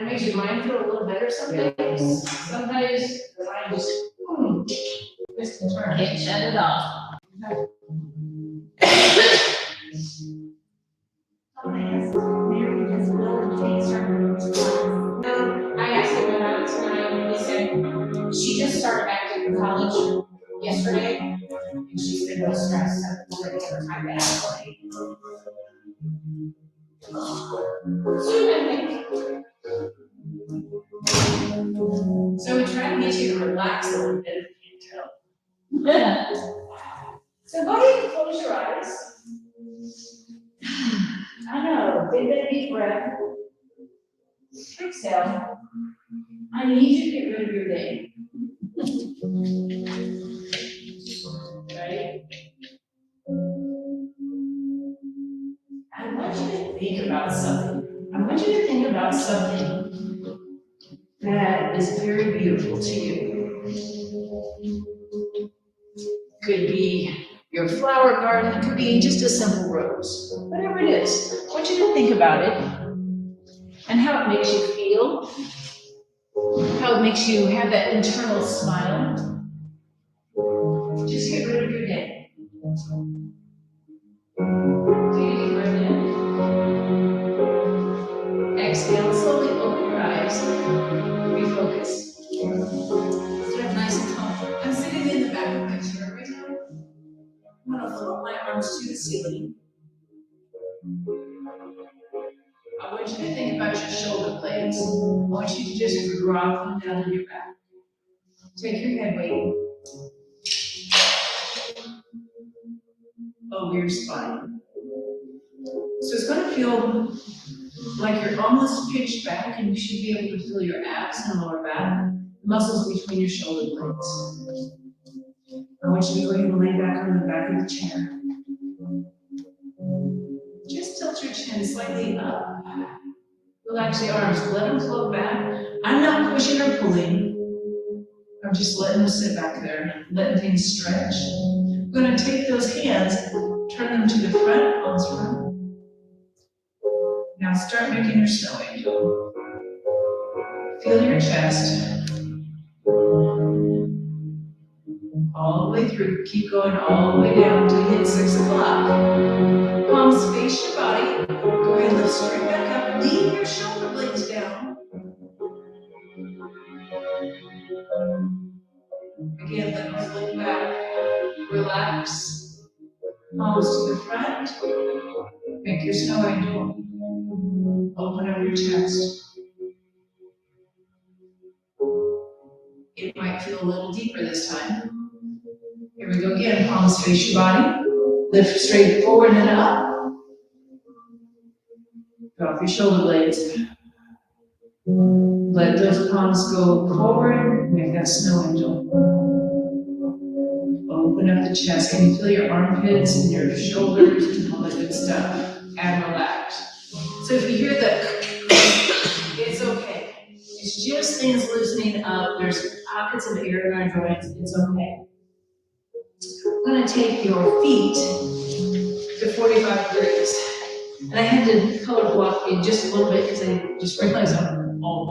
It makes your mind feel a little better some days. Some days the mind just, twists and turns. Can't shut it off. I asked him about it tonight, and he said she just started back in college yesterday, and she's been real stressed, so we're gonna give her time to acclimate. So we try to get you to relax a little bit if you can tell. So go ahead and close your eyes. I know, take that deep breath. Exhale. I need you to get rid of your day. Right? I want you to think about something. I want you to think about something that is very beautiful to you. Could be your flower garden, it could be just a simple rose. Whatever it is, I want you to think about it and how it makes you feel, how it makes you have that internal smile. Just get rid of your day. Take a deep breath in. Exhale, slowly open your eyes. Refocus. Sit up nice and tall. I'm sitting in the back of my chair right now. I'm going to float my arms to the ceiling. I want you to think about your shoulder blades. I want you to just drop them down on your back. Take your head weight over your spine. So it's going to feel like you're almost pitched back, and you should be able to feel your abs and lower back, muscles between your shoulder blades. I want you to go ahead and lay back on the back of the chair. Just tilt your chin slightly up. Relax the arms, let them float back. I'm not pushing or pulling. I'm just letting them sit back there, letting things stretch. I'm going to take those hands, turn them to the front, palms front. Now start making your snow angel. Feel your chest. All the way through. Keep going all the way down until you hit 6 o'clock. Palms face your body. Go ahead and lift straight back up. Lean your shoulder blades down. Again, let them float back. Relax. Palms to the front. Make your snow angel. Open up your chest. It might feel a little deeper this time. Here we go again. Palms face your body. Lift straight forward and up. Drop your shoulder blades. Let those palms go forward. Make that snow angel. Open up the chest. Can you feel your armpits and your shoulders and all that good stuff? And relax. So if you hear that, it's okay. It's just things loosening up. There's pockets of air in our joints. It's okay. I'm going to take your feet to 45 degrees. And I had to color block you just a little bit because I just realized I'm all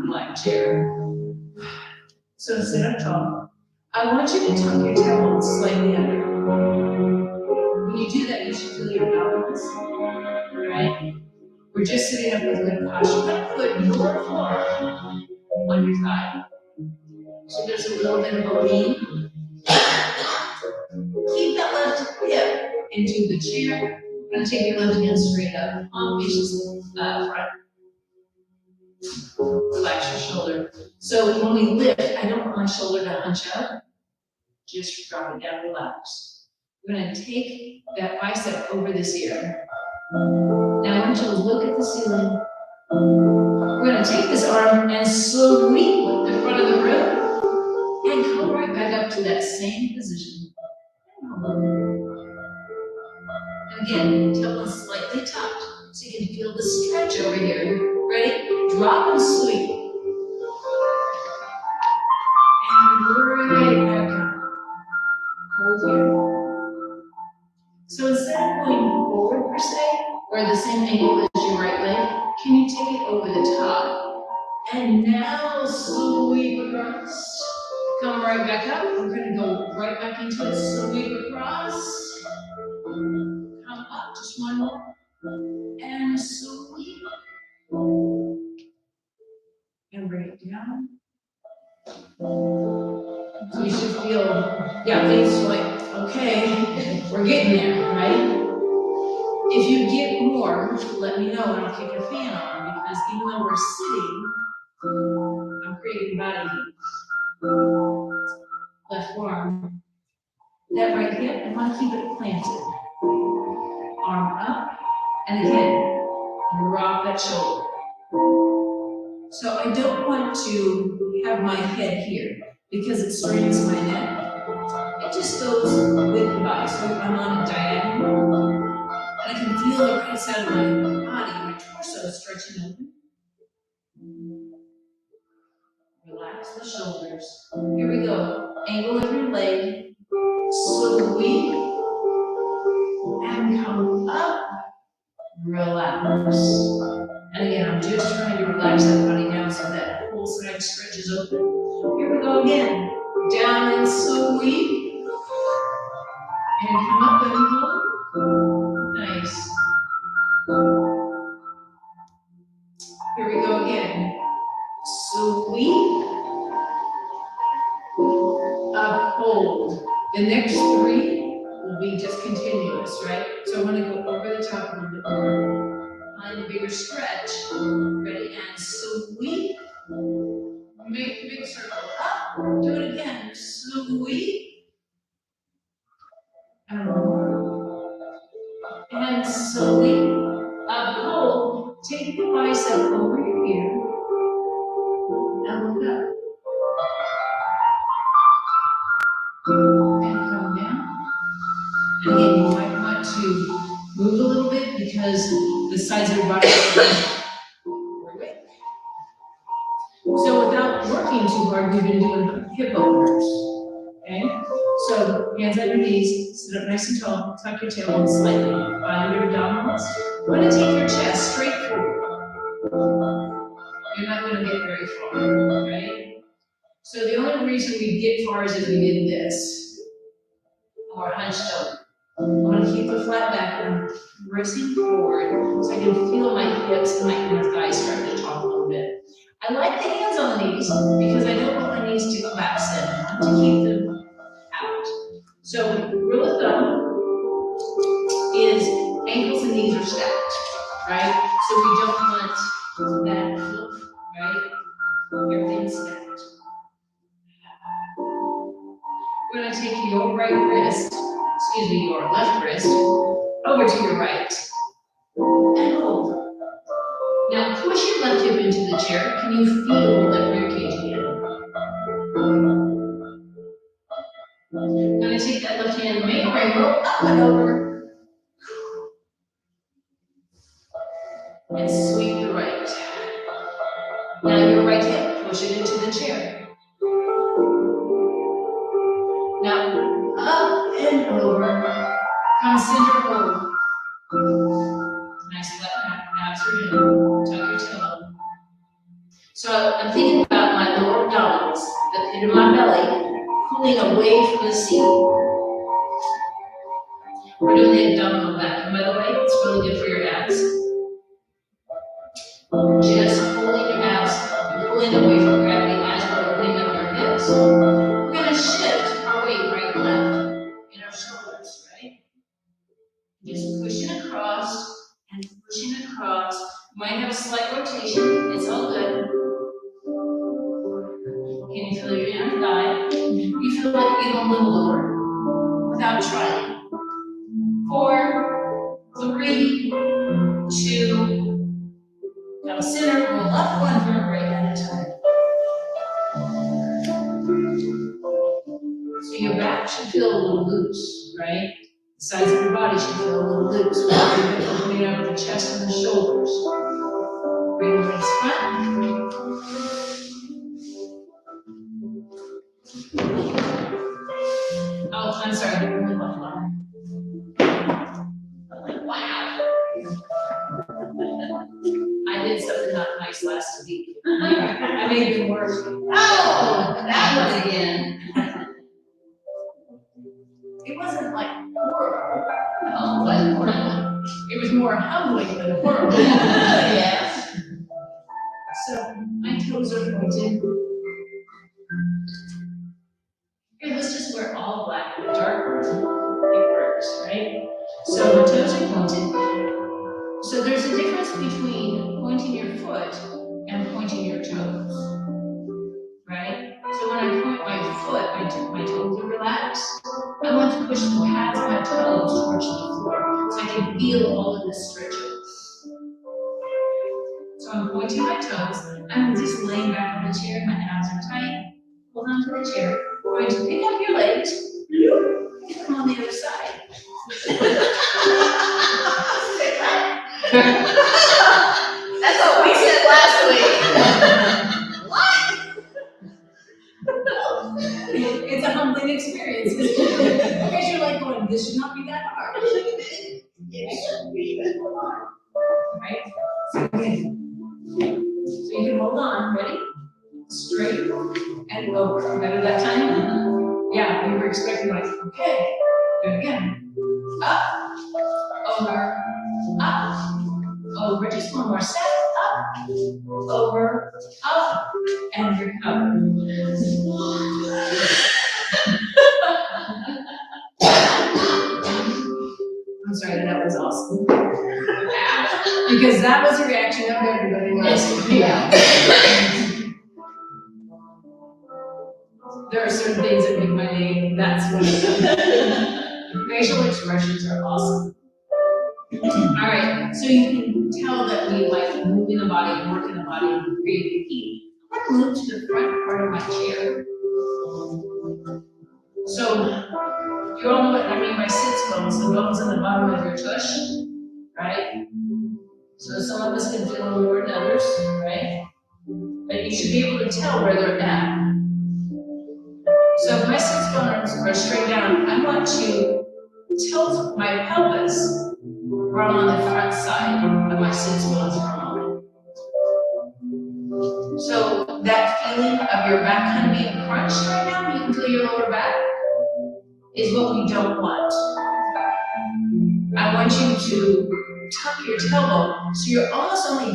black chair. So sit up tall. I want you to tuck your tailbone slightly under. When you do that, you should feel your balance. Right? We're just sitting up with good posture. You're going to put your floor on your thigh. So there's a little bit of a lean. Keep that left hip into the chair. I'm going to take your left hand straight up. Palm faces front. Relax your shoulder. So when we lift, I don't want my shoulder to hunch up. Just drop it down, relax. We're going to take that bicep over this ear. Now I want you to look at the ceiling. We're going to take this arm and sweep the front of the room and come right back up to that same position. And again, tailbone slightly tucked so you can feel the stretch over here. Ready? Drop and sweep. And right back up. Hold here. So instead of going forward per se, or the same angle as your right leg, can you take it over the top And now sweep across. Come right back up. We're gonna go right back into it. Sweep across. Come up, just one more. And sweep. And bring it down. So you should feel, yeah, things like, okay, we're getting there, right? If you get warm, let me know and I'll kick a fan on, because even though we're sitting, I'm creating body heat. Left arm, that right hip, I want to keep it planted. Arm up, and again, rock that shoulder. So I don't want to have my head here because it strains my neck. It just goes with the body. So I'm on a diagonal, and I can feel the right side of my body, my torso stretching open. Relax the shoulders. Here we go. Angle of your leg. Sweep. And come up. Relax. And again, I'm just trying to relax that body down so that whole side stretches open. Here we go again. Down and sweep. And come up and hold. Nice. Here we go again. Sweep. Up, hold. The next three will be just continuous, right? So I'm going to go over the top a little bit more. Find a bigger stretch. Ready? And sweep. Make a big circle. Up. Do it again. Sweep. And one more. And sweep. Up, hold. Take the bicep over your ear. And look up. And come down. And again, you might want to move a little bit because the sides of your body are awake. So without working too hard, we've been doing hip openers. Okay? So hands on your knees, sit up nice and tall, tuck your tail in slightly, find your abdominals. We're going to take your chest straight forward. You're not going to get very far, right? So the only reason we get far is if we did this, or hunched over. I want to keep the flat back and I'm pressing forward so I can feel my hips and my inner thighs starting to talk a little bit. I like the hands on the knees because I don't want my knees to collapse in. I want to keep them out. So rule of thumb is ankles and knees are stacked, right? So we don't want that look, right? Everything's stacked. We're going to take your right wrist, your left wrist, over to your right. And hold. Now push your left hip into the chair. Can you feel that rib cage again? I'm going to take that left hand, make a rainbow, up and over. And sweep the right. Now your right hip, push it into the chair. Now up and over. Come center hold. Nice left abs are in. Tuck your tail up. So I'm thinking about my lower abdominals, the pit of my belly, pulling away from the seat. We're doing the abdominal vacuum, by the way. It's really good for your abs. Just pulling your abs and pulling away from gravity as we're opening up your hips. We're going to shift our weight right and left in our shoulders, right? Just pushing across and pushing across. You might have a slight rotation. It's all good. Can you feel your inner thigh? You feel like you get a little lower without trying. 4, 3, 2, now center, roll up one vertebrae at a time. So your back should feel a little loose, right? The sides of your body should feel a little loose. We're opening up the chest and the shoulders. Bring the legs front. Oh, I'm sorry, I didn't really left arm. Wow. I did something not nice last week. That made them worse. Oh, that one again. It wasn't like horrible. Oh, what horrible. It was more humbling than horrible. Yes. So my toes are pointed. Here, let's just wear all black and dark. It works, right? So the toes are pointed. So there's a difference between pointing your foot and pointing your toes, right? So when I point my foot, my toes are relaxed. I want to push the pads of my toes towards the floor so I can feel all of this stretching. So I'm pointing my toes. I'm just laying back on the chair. My abs are tight. Hold on to the chair. We're going to pick up your legs. And come on the other side. That's what we said last week. What? It's a humbling experience. Because you're like going, this should not be that hard. It should be that hard. Right? So you can hold on. Ready? Straight and over. Better that time? Yeah, we were expecting like, okay, do it again. Up, over, up, over. Just one more set. Up, over, up, and recover. I'm sorry, that was awesome. Because that was a reaction of everybody else. Yeah. There are certain things that make my day, that's one of them. Facial expressions are awesome. All right, so you can tell that we like move in the body, work in the body, and create the heat. I'm gonna move to the front part of my chair. So, you all know what I mean by sits bones, the bones in the bottom of your tush, right? So some of us can feel them more than others, right? But you should be able to tell where they're at. So if my sits bones are straight down, I want to tilt my pelvis where I'm on the front side of my sits bones for a moment. So that feeling of your back kind of being crunched right now, you can feel your lower back, is what we don't want. I want you to tuck your tailbone so you're almost only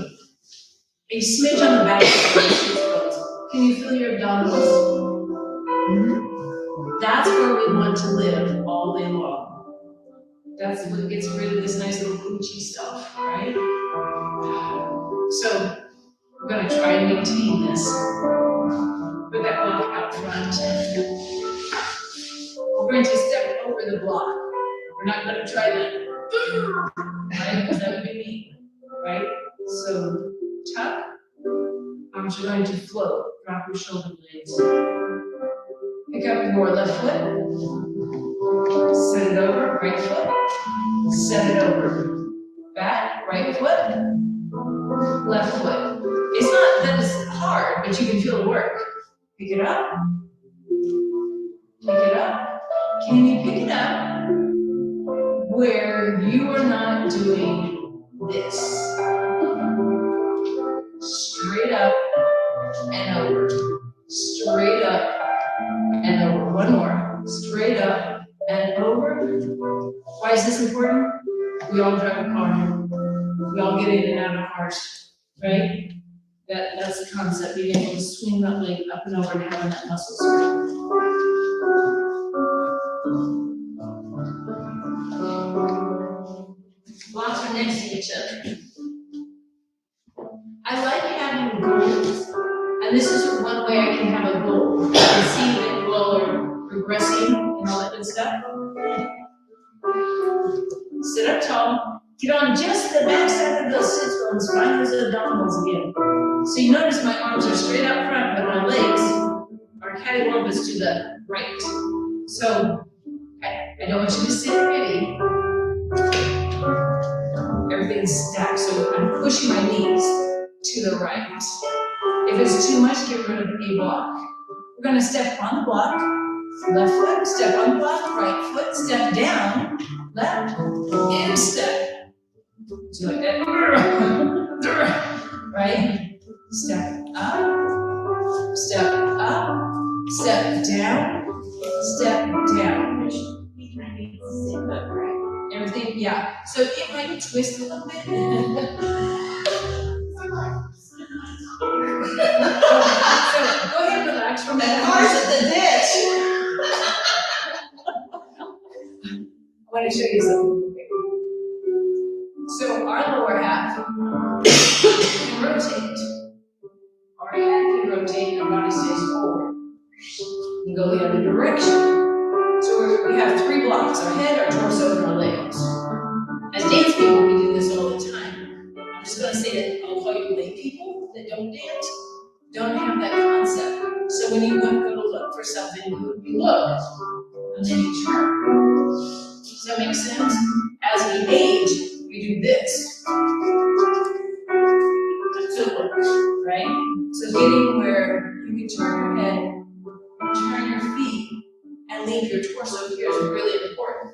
a smidge on the back of your sits bones. Can you feel your abdominals? That's where we want to live all day long. That's what gets rid of this nice little coochie stuff, right? So we're going to try and maintain this. Put that block out front. We're going to step over the block. We're not going to try that, right? Because that would be mean, right? So tuck. Arms are going to float. Drop your shoulder blades. Pick up your left foot. Set it over. Right foot. Set it over. Back. Right foot. Left foot. It's not that it's hard, but you can feel the work. Pick it up. Pick it up. Can you pick it up where you are not doing this? Straight up and over. Straight up and over. One more. Straight up and over. Why is this important? We all drive a car. We all get in and out of cars, right? That's the concept, being able to swing that leg up and over and having that muscle spring. Blocks are next to each other. I like having goals, and this is one way I can have a goal. I can see that you all are progressing and all that good stuff. Sit up tall. Get on just the back side of those sits bones. Find those abdominals again. So you notice my arms are straight out front, but my legs are cattywampus to the right. So I don't want you to sit pretty. Everything's stacked, so I'm pushing my knees to the right. If it's too much, get rid of a block. We're going to step on the block, left foot, step on the block, right foot, step down, left, and step. So like that, right? Step up, Everything, yeah. So it might twist a little bit. So go ahead and relax from The that. car's in the ditch. I want to show you something. So our lower half can rotate. Our head can rotate, our body stays forward. You go the other direction. So we have three blocks: our head, our torso, and our legs. As dance people, we do this all the time. I'm just going to say that I'll call you lay people that don't dance, don't have that concept. So when you go to look for something, you look, and then you turn. Does that make sense? As we age, we do this. So look, right? So getting where you can turn your head, turn your feet, and leave your torso here is really important.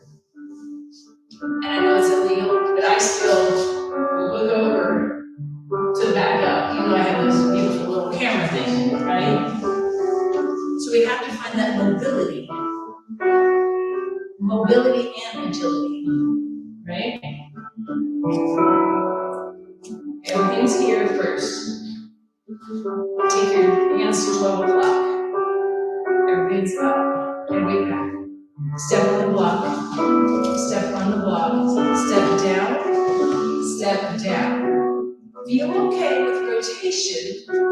And I know it's illegal, but I still look over to back up, even though I have this beautiful little camera thing, right? So we have to find that mobility. Mobility and agility, right? Everything's here first. Take your hands to 12 o'clock. Everything's up and way back. Step on the block. Step on the block. Step down. Step down. Feel okay with rotation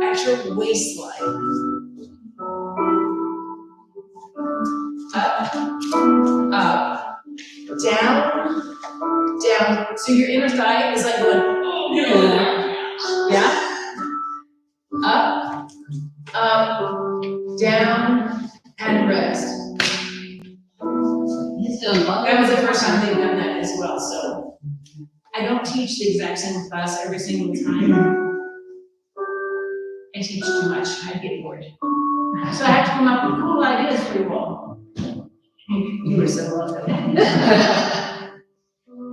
at your waistline. Up, up, down, down. So your inner thigh is like going, oh, yeah? Up, up, down, and rest. That was the first time they've done that as well, so. I don't teach the exact same class every single time. I teach too much, I get bored. So I have to come up with cool ideas for you all. You were so welcome.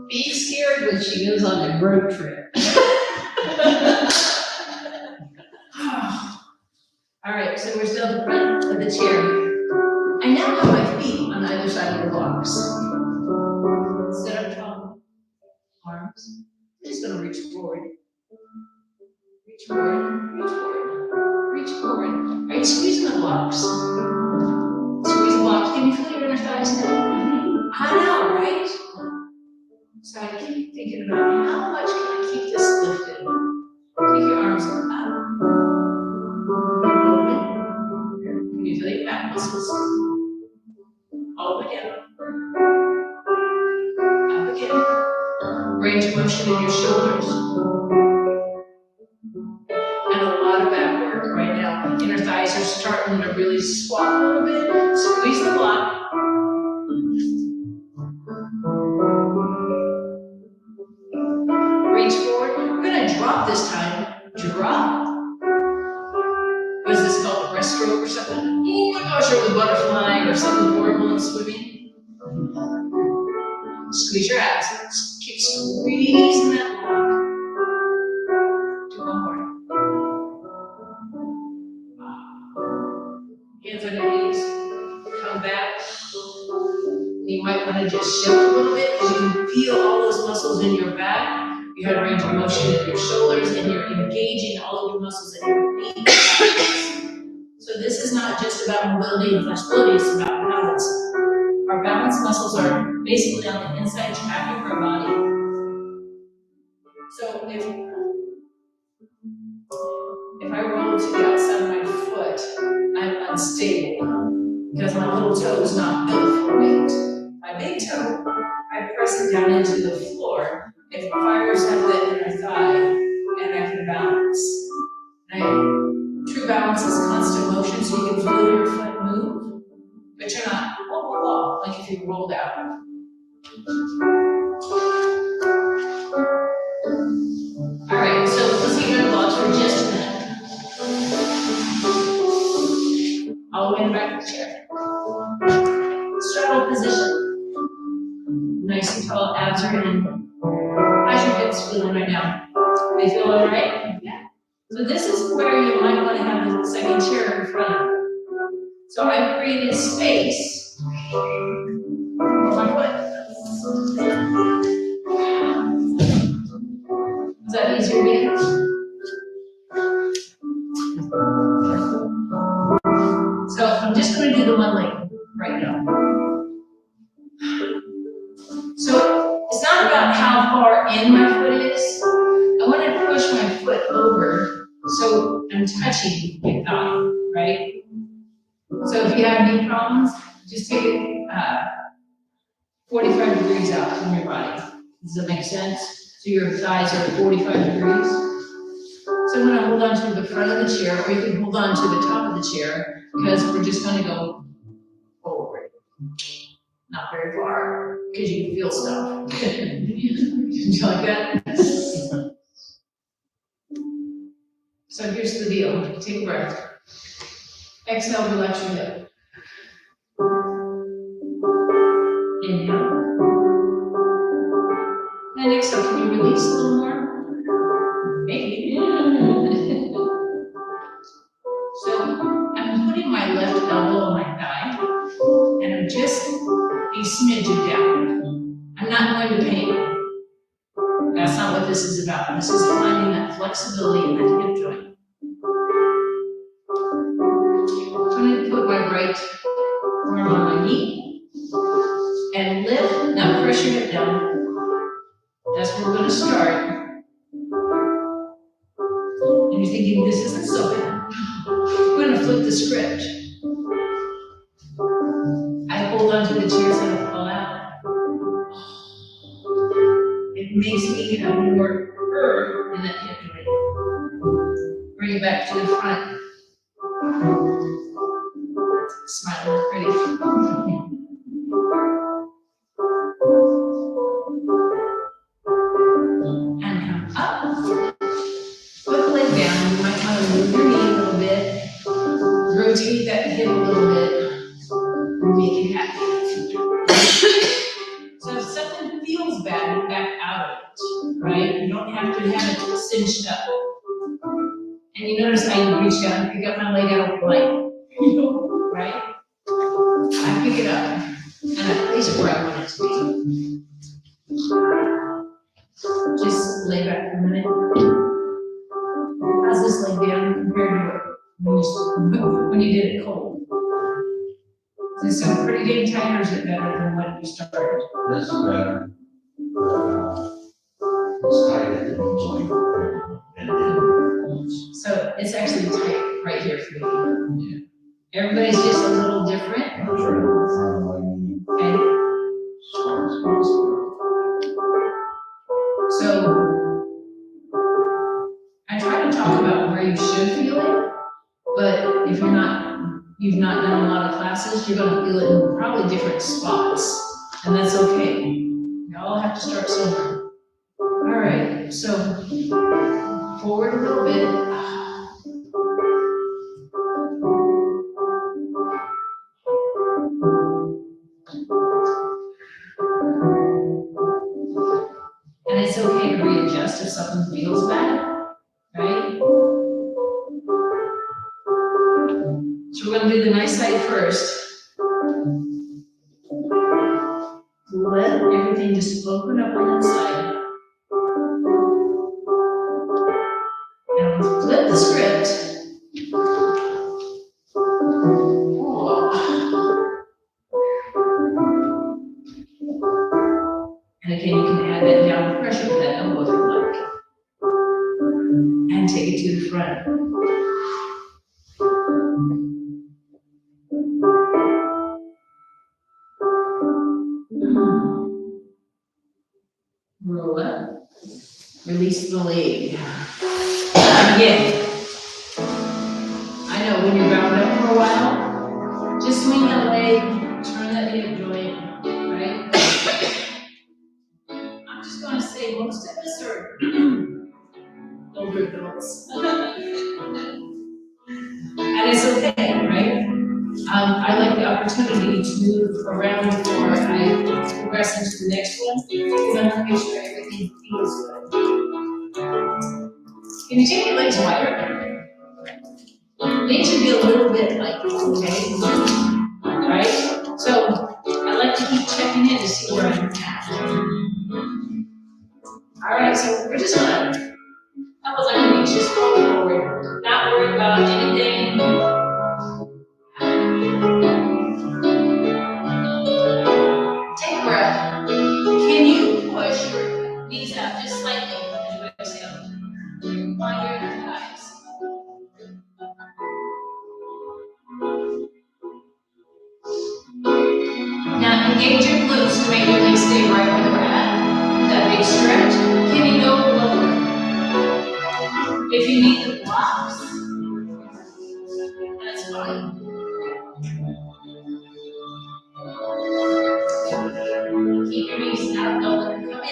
Be scared when she goes on a road trip. All right, so we're still at the front of the chair. I now have my feet on either side of the blocks. Sit up tall, arms. I'm just gonna reach forward. Reach forward, reach forward, reach forward. All right, squeezing the blocks. Squeeze the blocks. Can you feel your inner thighs now? I know, right? So I keep thinking about how much can I keep this lifted? Take your arms up. Can you feel your back muscles? All the way down. Up again. Range of motion in your shoulders. And a lot of back work right now. Inner thighs are starting to really squat a little bit. Squeeze the block. Reach forward. We're going to drop this time. Drop. What is this called? A breaststroke or something? Oh my gosh, or the butterfly or something horrible in swimming. Squeeze your abs. Keep squeezing that block. Do one more. Hands on your knees. Come back. You might want to just shift a little bit because you can feel all those muscles in your back. You have range of motion in your shoulders and you're engaging all of your muscles in your feet. So this is not just about mobility and flexibility, it's about balance. Our balance muscles are basically on the inside track of our body. So if I roll to the outside of my foot, I'm unstable because my little toe is not built for weight. My big toe, I press it down into the floor. It fires up the inner thigh, and I can balance. True balance is constant motion, so you can feel your foot move, but you're not like if you rolled out. All right, so let's get your blocks for just a minute. All the way in the back of the chair. Straddle position. Nice and tall, abs are in. How's your hips feeling right now? They feel all right? Yeah. So this is where you might want to have the second chair in front of you. So I've created space for my foot. Is that easier to get? So I'm just going to do the one leg right now. So it's not about how far in my foot is. I want to push my foot over so I'm touching my thigh, right? So if you have knee problems, just take it 45 degrees out from your body. Does that make sense? So your thighs are 45 degrees. So I'm going to hold on to the front of the chair, or you can hold on to the top of the chair, because we're just going to go forward. Not very far, because you can feel stuff. Do you like that? So here's the deal. Take a breath. Exhale, relax your hip. Inhale. And exhale, can you release a little more? Maybe. So I'm putting my left elbow on my thigh, and I'm just a smidgen down. I'm not going to pain. That's not what this is about. This is finding that flexibility in that hip joint. I'm going to put my right arm on my knee and lift. Now press your hip down. That's where we're going to start. And you're thinking, this isn't so bad. We're going to flip the script. I hold onto the chair so I don't fall out. It makes me have more in that hip joint. Bring it back to the front. Smiling pretty. And come up. Put the leg down. You might want to move your knee a little bit. Rotate that hip a little bit. Make it happy. So if something feels bad, you back out of it, right? You don't have to have it cinched up. And you notice how you reach down, pick up my leg out of light, right? I pick it up, and I place it where I want it to be. Just lay back for a minute. How's this leg down compared to when you did it cold? Is this so pretty dang tight, or is it better than when you started? This is better. It's tight at the joint. So it's actually tight right here for you. Yeah. Everybody's just a little different. I'm trying to front of my knee. Okay. So I try to talk about where you should feel it, but if you've not done a lot of classes, you're going to feel it in probably different spots, and that's okay. You all have to start somewhere. All right, so forward a little bit. And it's okay to readjust if something feels bad, right? So we're going to do the nice side first. Let everything just open up on that side. And we'll flip the script. And again, you can add that downward pressure with that elbow if you like. And take it to the front. Roll up. Release the leg. Again. I know when you're bound up for a while, just swing that leg, turn that hip joint, right? I'm just going to say most of us are older adults. And it's okay, right? I like the opportunity to move around before I progress into the next one, because I want to make sure everything feels good. Can you take your legs wider? They should be a little bit like, okay, right? So I like to keep checking in to see where I'm at. All right, so we're just gonna, that was our knees, just roll forward, not worry about anything. Take a breath. Can you push your knees out just slightly as you exhale? Find your thighs. Now engage your glutes to make your legs stay right where they're at. That big stretch. Can you go lower? If you need the blocks, that's fine. Keep your knees out, don't let them come in.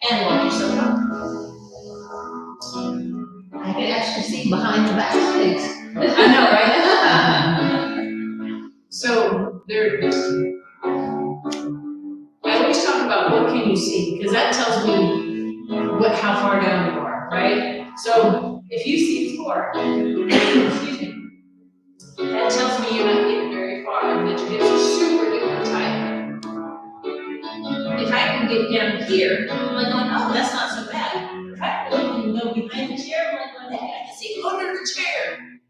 And walk yourself up. I can actually see behind the back legs. I know, right? So I always talk about what can you see, because that tells me how far down you are, right? So if you see floor, excuse me, that tells me you're not getting very far, that your hips are super duper tight. If I can get down here, I'm like, oh, that's not so bad. If I can go behind the chair, I'm like, hey, I can see under the chair.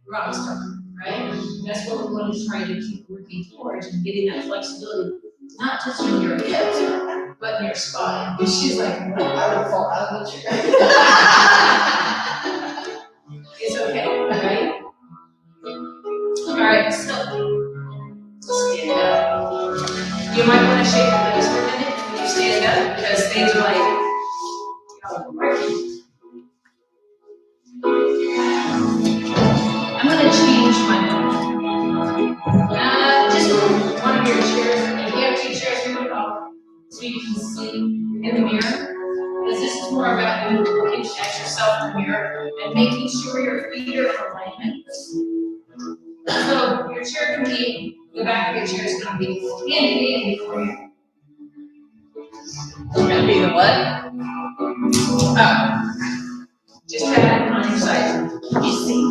Wrong stuff, right? That's what we're going to try to keep working towards and getting that flexibility, not just in your hips, but in your spine. And she's like, well, I would fall out of the chair. It's okay, right? All right, so stand up. You might want to shake your legs for a minute when you stand up because things are like, I'm going to change my mind. Just move one of your chairs. If you have two chairs, move it off so you can see in the mirror. Because this is more about you looking at yourself in the mirror and making sure your feet are in alignment. So your chair can be, the back of your chair is going to be handy for you. It's gonna be the what? Just have it on your side. You see.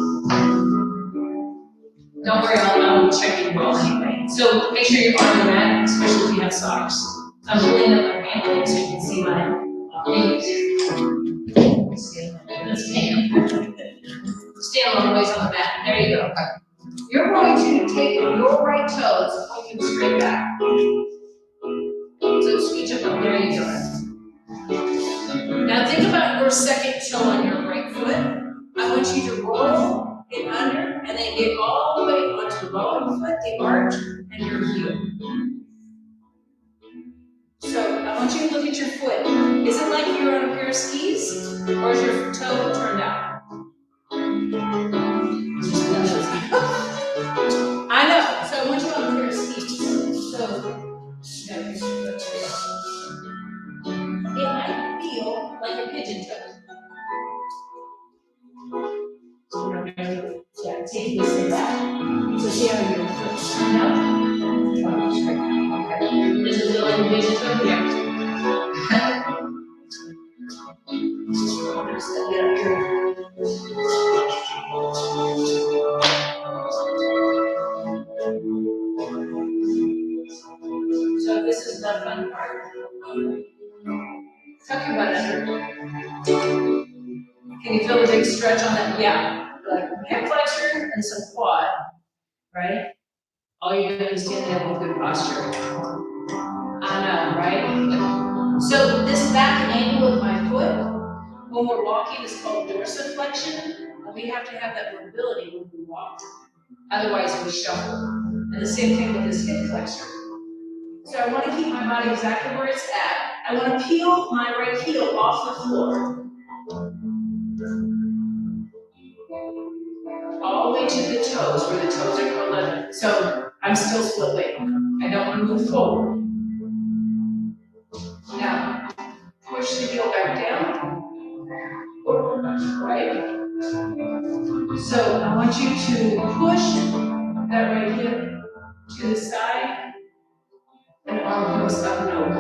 Don't worry, I'll be checking you all anyway. So make sure your arms are mat, especially if you have socks. I'm pulling up my pant so you can see my feet. Let's stand all the ways on the mat. There you go. You're going to take your right toes, point them straight back. So scooch up, there you go. Now think about your second toe on your right foot. I want you to roll it under and then get all the way onto the ball of the foot, the arch, and your heel. So I want you to look at your foot. Is it like you're on a pair of skis, or is your toe turned out? I know. So I want you on a pair of skis. So it might feel like a pigeon toe. So we're going to take this and that. So see how your foot's turned out? Okay. Does it feel like a pigeon toe? Yeah. So this is the fun part. Tuck your butt under. Can you feel the big stretch on that? Yeah. Like hip flexor and some quad, right? All you're doing is standing up with good posture. I know, right? So this back angle of my foot, when we're walking, is called dorsiflexion. And we have to have that mobility when we walk. Otherwise, we shuffle. And the same thing with this hip flexor. So I want to keep my body exactly where it's at. I want to peel my right heel off the floor. All the way to the toes, where the toes are curled under. So I'm still split weight. I don't want to move forward. Now, push the heel back down. Right? So I want you to push that right hip to the side and arm goes up and over.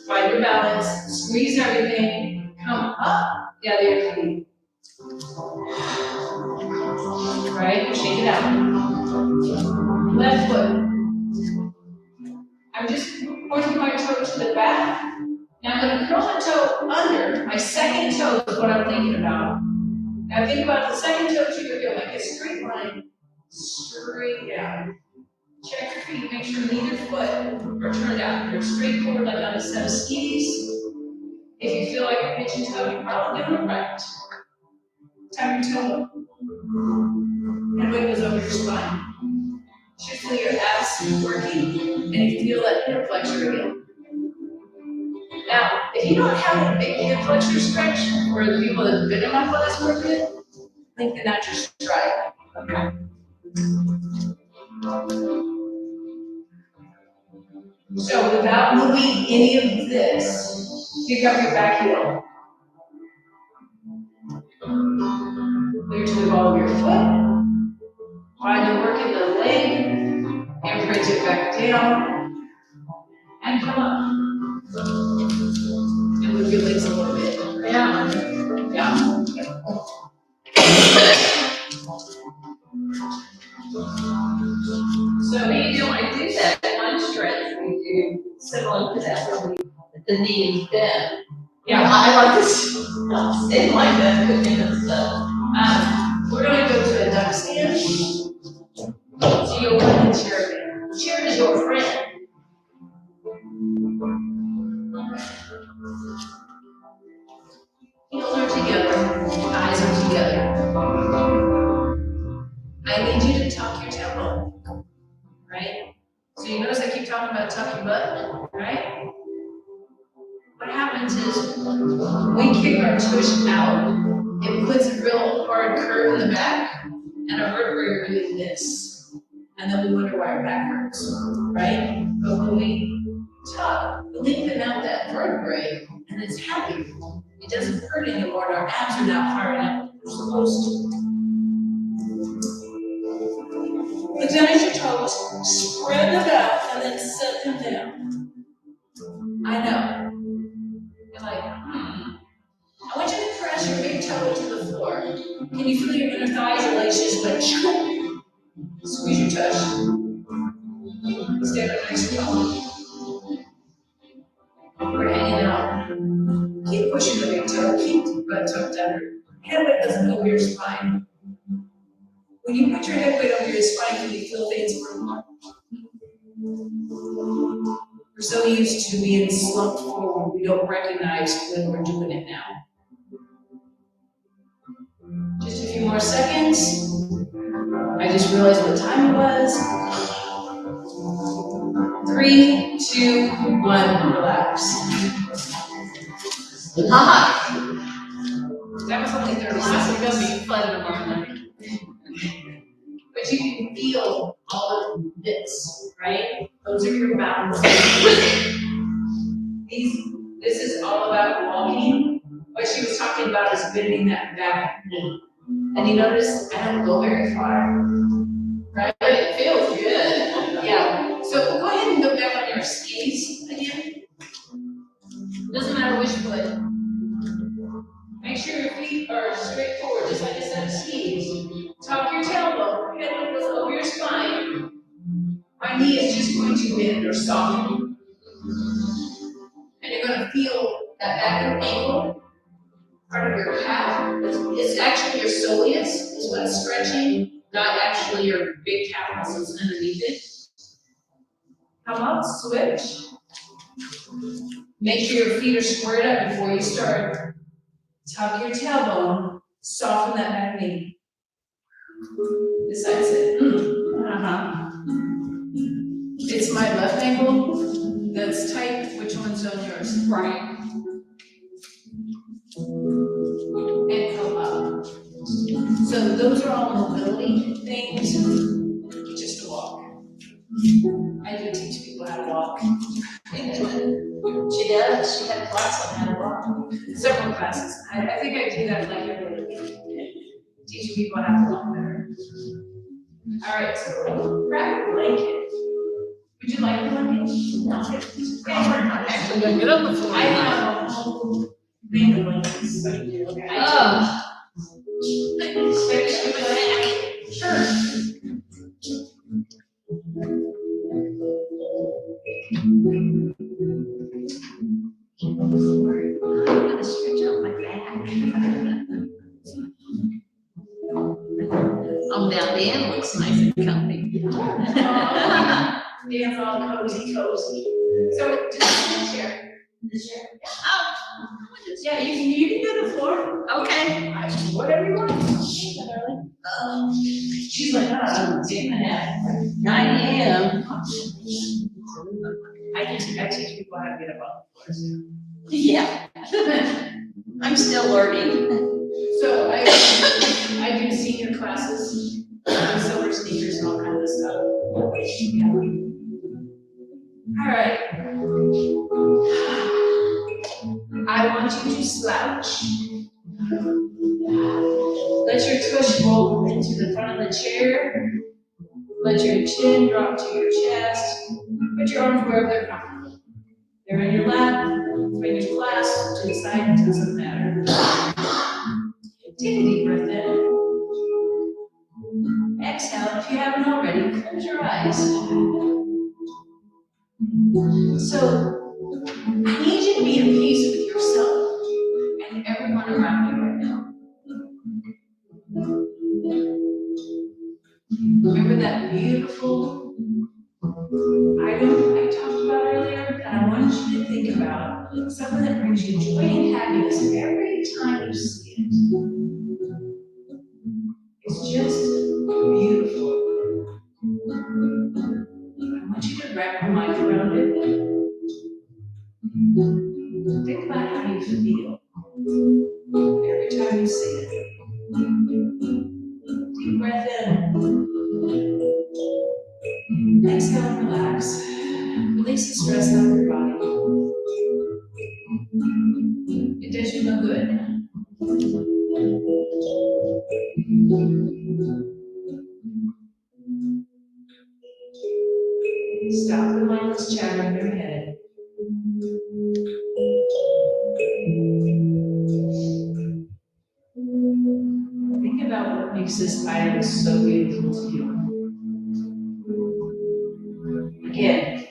Find your balance, squeeze everything, come up, gather your feet. Now, left foot. I'm just pointing my toe to the back. Now I'm gonna curl my toe under. My second toe is what I'm thinking about. Now think about the second toe to your heel, like a straight line, straight down. Check your feet, make sure neither foot are turned out. You're straight forward like on a set of skis. If you feel like a pigeon toe, you're probably doing it right. Tap your toe up. And weight goes over your spine. You should feel your abs working, and you feel that hip flexor again. Now, if you don't have a big hip flexor stretch, or the people that have been in my class work it, lengthen out your stride. Okay. So without moving any of this, pick up your back heel. Clear to the ball of your foot. Find the work in the leg. Imprint it back down. And come up. And move your legs a little bit. Yeah. Yeah. So we do want to do that one stretch, we do similar to that where we, the knee is bent. Yeah. I like this, it like that cooking and stuff. We're gonna go to a duck stand. So you'll want the chair there. The chair is your friend. Heels are together, eyes are together. I need you to tuck your tailbone, right? So you notice I keep talking about tuck your butt, right? What happens is we kick our tush out, it puts a real hard curve in the back, and our vertebrae are doing this. And then we wonder why our back hurts, right? But when we tuck, we lengthen out that vertebrae, and it's happy. It doesn't hurt anymore, and our abs are now firing up like they're supposed to. Look down at your toes, spread them out, and then set them down. I know. You're like, I want you to press your big toe into the floor. Can you feel your inner thighs and legs just like, squeeze your tush. Stand up nice and tall. We're hanging out. Keep pushing the big toe, keep the butt tucked under. Head weight doesn't over your spine. When you put your head weight over your spine, can you feel things move? We're so used to being slumped forward, we don't recognize when we're doing it now. Just a few more seconds. I just realized what time it was. 3, 2, 1, relax. That was only 30 seconds. It's gonna be fun tomorrow night. But you can feel all of this, right? Those are your boundaries. This is all about walking. What she was talking about is bending that back knee. And you notice I don't go very far, right? But it feels good. Yeah. So go ahead and go back on your skis again. Doesn't matter which foot. Make sure your feet are straight forward, just like a set of skis. Tuck your tailbone, head goes over your spine. My knee is just going to bend or soften. And you're going to feel that back and ankle, part of your calf. It's actually your soleus is what's stretching, not actually your big calf muscles underneath it. Come up, switch. Make sure your feet are squared up before you start. Tuck your tailbone, soften that back knee. This side's it. It's my left ankle that's tight. Which one's on yours? Right. And come up. So those are all mobility things. Just to walk. I do teach people how to walk. She does, she had a class on how to walk. Several classes. I think I do that like every week. Teaching people how to walk better. All right, so grab a blanket. Would you like a blanket? No. I'm actually gonna get up before. I have a whole thing of blankets. Okay. Oh. Sure. I'm gonna stretch out my back. Oh, now Dan looks nice and comfy. Dan's all cozy. So just sit here. Oh, Yeah, you can do the floor. okay. Whatever you want. She's like, I'm taking a nap. I am. I teach people how to get up on the floor. Yeah. I'm still learning. So I do senior classes, silver sneakers and all kinds of stuff. Yeah. All right. I want you to slouch. Let your tush roll into the front of the chair. Let your chin drop to your chest. Put your arms wherever they're comfortable. They're in your lap, they're in your clasp, to the side, it doesn't matter. Take a deep breath in. Exhale, if you haven't already, close your eyes. So, I need you to be at peace with yourself and everyone around you right now. Remember that beautiful item I talked about earlier? And I want you to think about something that brings you joy and happiness every time you see it. It's just beautiful. I want you to wrap your mind around it. Think about how you feel every time you see it. Deep breath in. Exhale and relax. Release the stress out of your body. It does you no good. Stop the mindless chatter in your head. Think about what makes this item so beautiful to you. Again,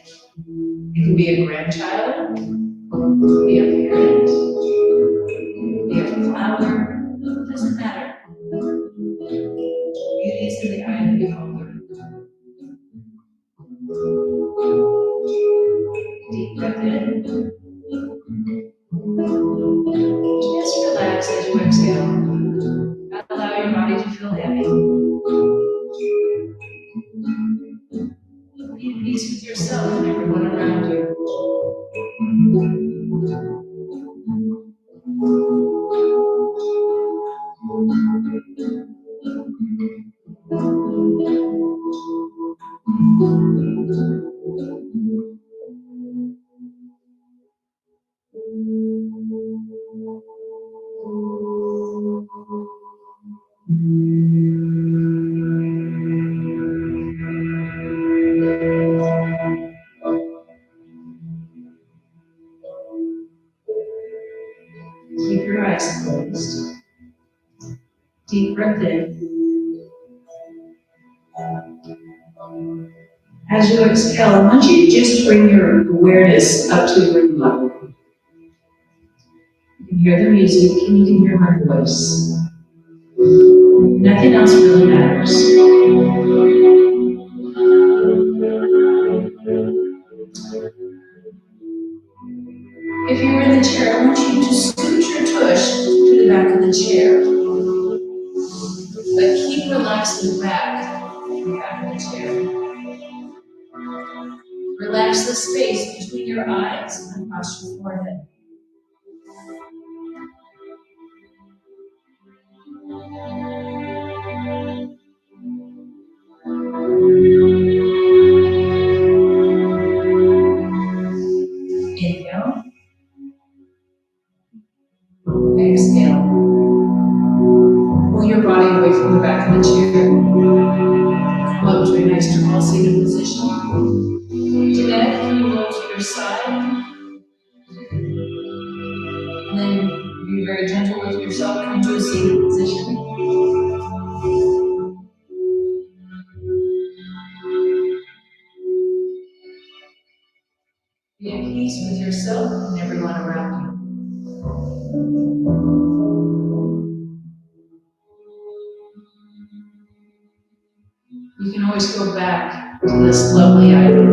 it can be a grandchild, it can be a parent, it can be a flower, it doesn't matter. Beauty is in the eye of the beholder. Deep breath in. Just relax as you exhale. Allow your body to feel heavy. Be at peace with yourself and everyone around you. Keep your eyes closed. Deep breath in. As you exhale, I want you to just bring your awareness up to the room level. You can hear the music and you can hear my voice. Nothing else really matters. If you're in the chair, I want you to scoot your tush to the back of the chair. But keep relaxing back of the chair. Relax the space between your eyes and across your forehead. Inhale. Exhale. Pull your body away from the back of the chair. Come up to a nice tall seated position. Jeanette, can you go to your side? And then be very gentle with yourself. Come to a seated position. Be at peace with yourself and everyone around you. You can always go back to this lovely item.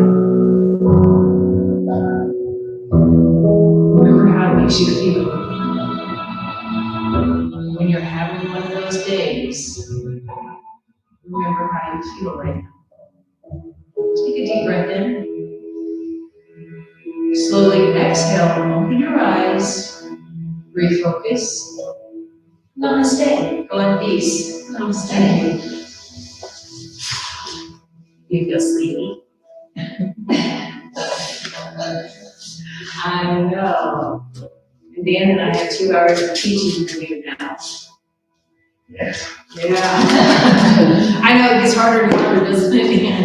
Remember how it makes you feel. When you're having one of those days, remember how you feel right now. Take a deep breath in. Slowly exhale, open your eyes, refocus. Namaste. Go in peace. Namaste. You feel sleepy? I know. Dan and I have 2 hours of teaching to do now. Yeah. Yeah. I know it gets harder and harder, doesn't it, Dan?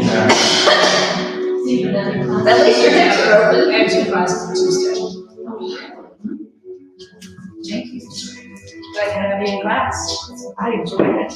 At least your hips are open. I have 2 classes and 2 sessions. Thank you. Glad to have you in class. I enjoyed it.